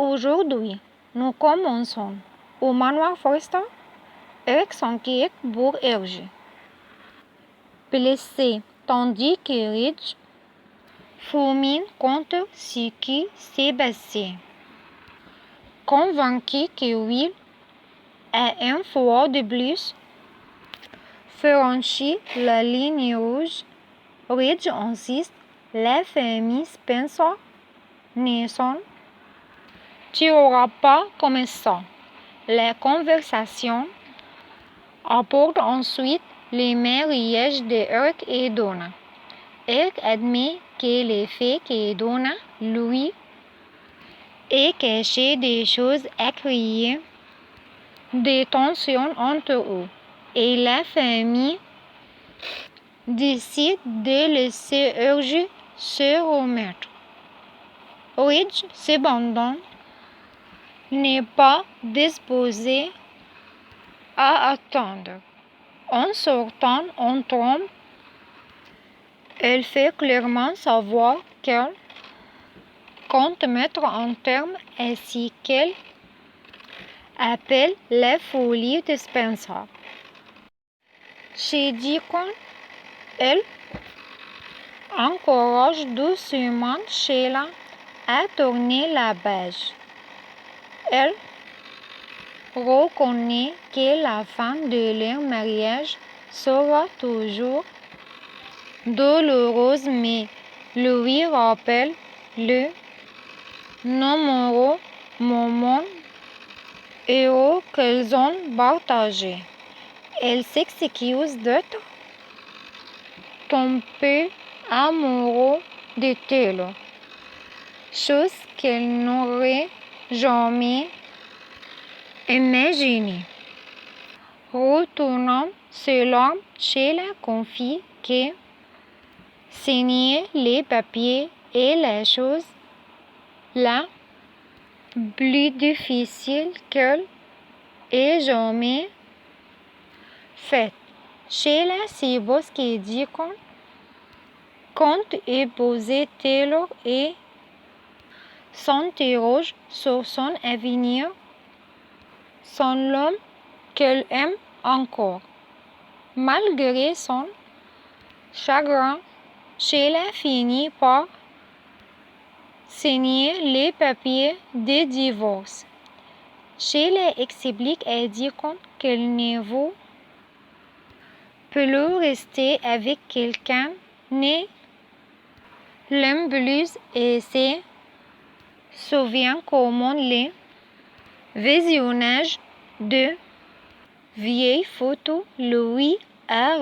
Aujourd'hui, nous commençons au manoir Forrester avec son quai pour Hergé. Blessé, tandis que Ridge fulmine contre ce qui s'est passé. Convaincu que Will a une fois de plus franchi la ligne rouge, Ridge insiste, la famille Spencer ne s'en tirera pas comme ça. La conversation apporte ensuite les mariages d'Eric et Donna. Eric admet que le fait que Donna lui ait caché des choses a créé des tensions entre eux et la famille décide de laisser Hergé se remettre. Ridge, cependant, n'est pas disposé à attendre. En sortant en trompe, elle fait clairement savoir qu'elle compte mettre un terme à ce qu'elle appelle la folie de Spencer. Chez Deacon, elle encourage doucement Sheila à tourner la page. Elle reconnaît que la fin de leur mariage sera toujours douloureuse, mais lui rappelle le nombreux moments heureux qu'ils ont partagés. Elle s'excuse d'être tombée amoureuse de Taylor, chose qu'elle n'aurait jamais imaginée. Retournant selon Sheila confie que signer les papiers est la chose la plus difficile qu'elle ait jamais faite. Sheila suppose que Deacon compte épouser Taylor et s'interroge sur son avenir sans l'homme qu'elle aime encore. Malgré son chagrin, Sheila finit par signer les papiers de divorce. Sheila explique à Deacon qu'elle ne veut plus rester avec quelqu'un ne l'aime plus et se souvient comment le visionnage de vieilles photos lui a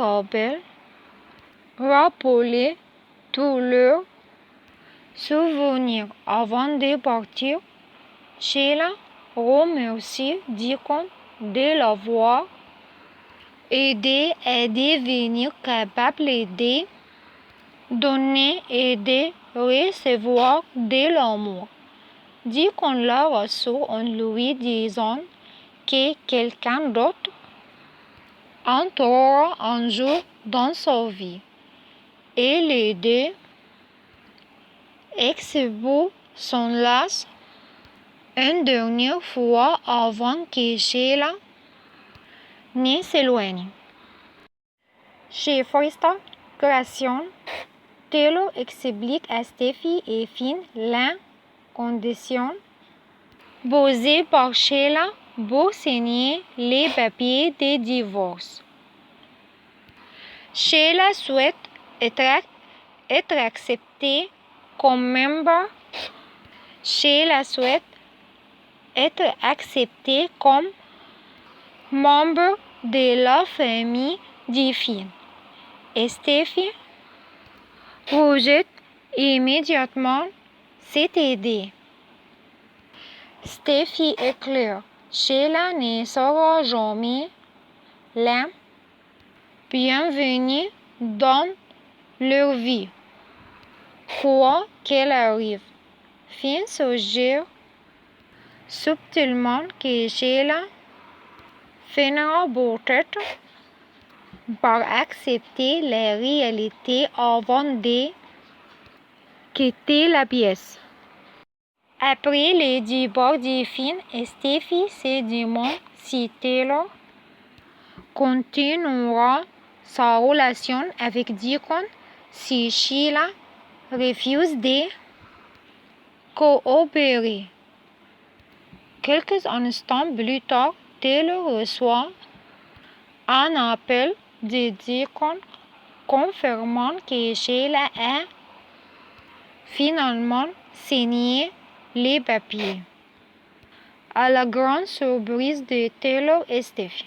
rappelé tous leurs souvenirs. Avant de partir, Sheila remercie Deacon de l'avoir aidé à devenir capable de donner et de recevoir de l'amour. Deacon la rassure en lui disant que quelqu'un d'autre entrera un jour dans sa vie. Et les deux ex-époux s'enlacent une dernière fois avant que Sheila ne s'éloigne. Chez Forrester Création, Taylor explique à Steffi et Finn la condition posée par Sheila pour signer les papiers de divorce. Sheila souhaite être acceptée comme membre. Sheila souhaite être acceptée comme membre de la famille de Finn. Et Steffi rejette immédiatement cette idée. Steffi est claire. Sheila ne sera jamais la bienvenue dans leur vie, quoi qu'elle arrive. Finn suggère subtilement que Sheila finira peut-être par accepter la réalité avant de quitter la pièce. Après le divorce de Finn, Steffi se demande si Taylor continuera sa relation avec Deacon si Sheila refuse de coopérer. Quelques instants plus tard, Taylor reçoit un appel de Deacon confirmant que Sheila a finalement signé les papiers, à la grande surprise de Taylor et Steffi.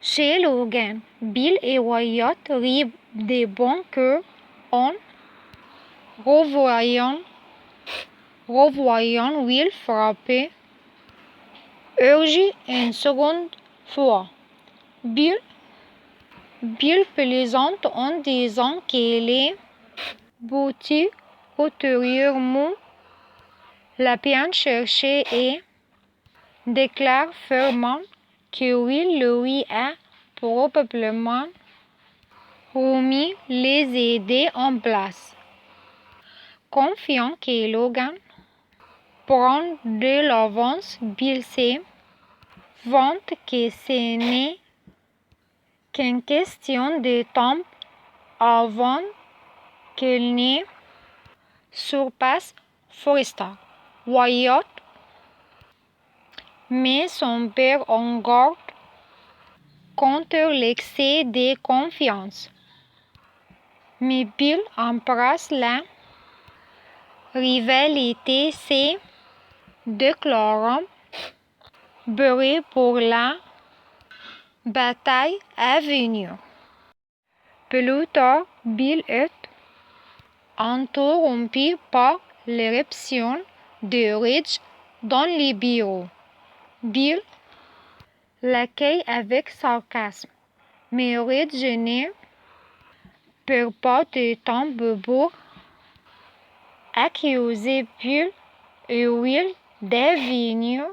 Chez Logan, Bill et Wyatt rient de bon cœur en revoyant Will frapper Urgie une seconde fois. Bill plaisante en disant que les boutiques ultérieurement l'a bien cherché et déclare fermement que Will lui a probablement remis les idées en place. Confiant que Logan prend de l'avance, Bill se vante que ce n'est qu'une question de temps avant qu'il ne surpasse Forrester. Wyatt met son père en garde contre l'excès de confiance, mais Bill embrasse la rivalité, se déclarant beurré pour la bataille à venir. Plus tard, Bill est interrompu par l'éruption de Ridge dans les bureaux. Bill l'accueille avec sarcasme, mais Ridge ne perd pas de temps pour accuser Bill et Will de venir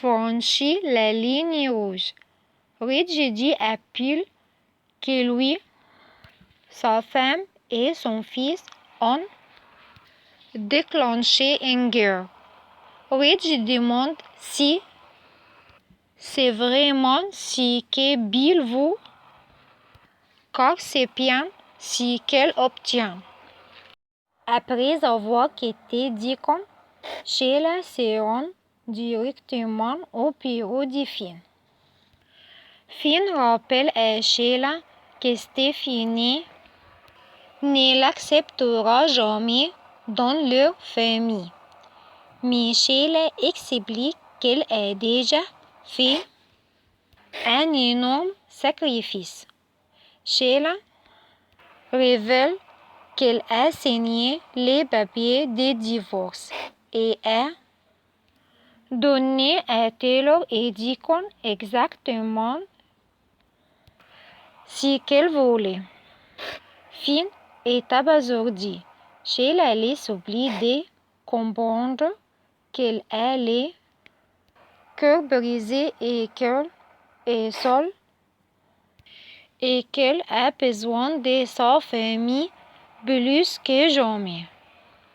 franchir la ligne rouge. Ridge dit à Bill que lui, sa femme et son fils ont déclenché une guerre. Ridge demande si c'est vraiment ce que Bill veut, car c'est bien ce qu'elle obtient. Après avoir quitté Deacon, Sheila se rend directement au bureau de Finn. Finn rappelle à Sheila que Stephanie ne l'acceptera jamais dans leur famille. Mais Sheila explique qu'elle a déjà fait un énorme sacrifice. Sheila révèle qu'elle a signé les papiers de divorce et a donné à Taylor et Deacon exactement ce qu'elle voulait. Finn est abasourdi. Sheila laisse oublier de comprendre qu'elle a le cœur brisé et qu'elle est seule et qu'elle a besoin de sa famille plus que jamais.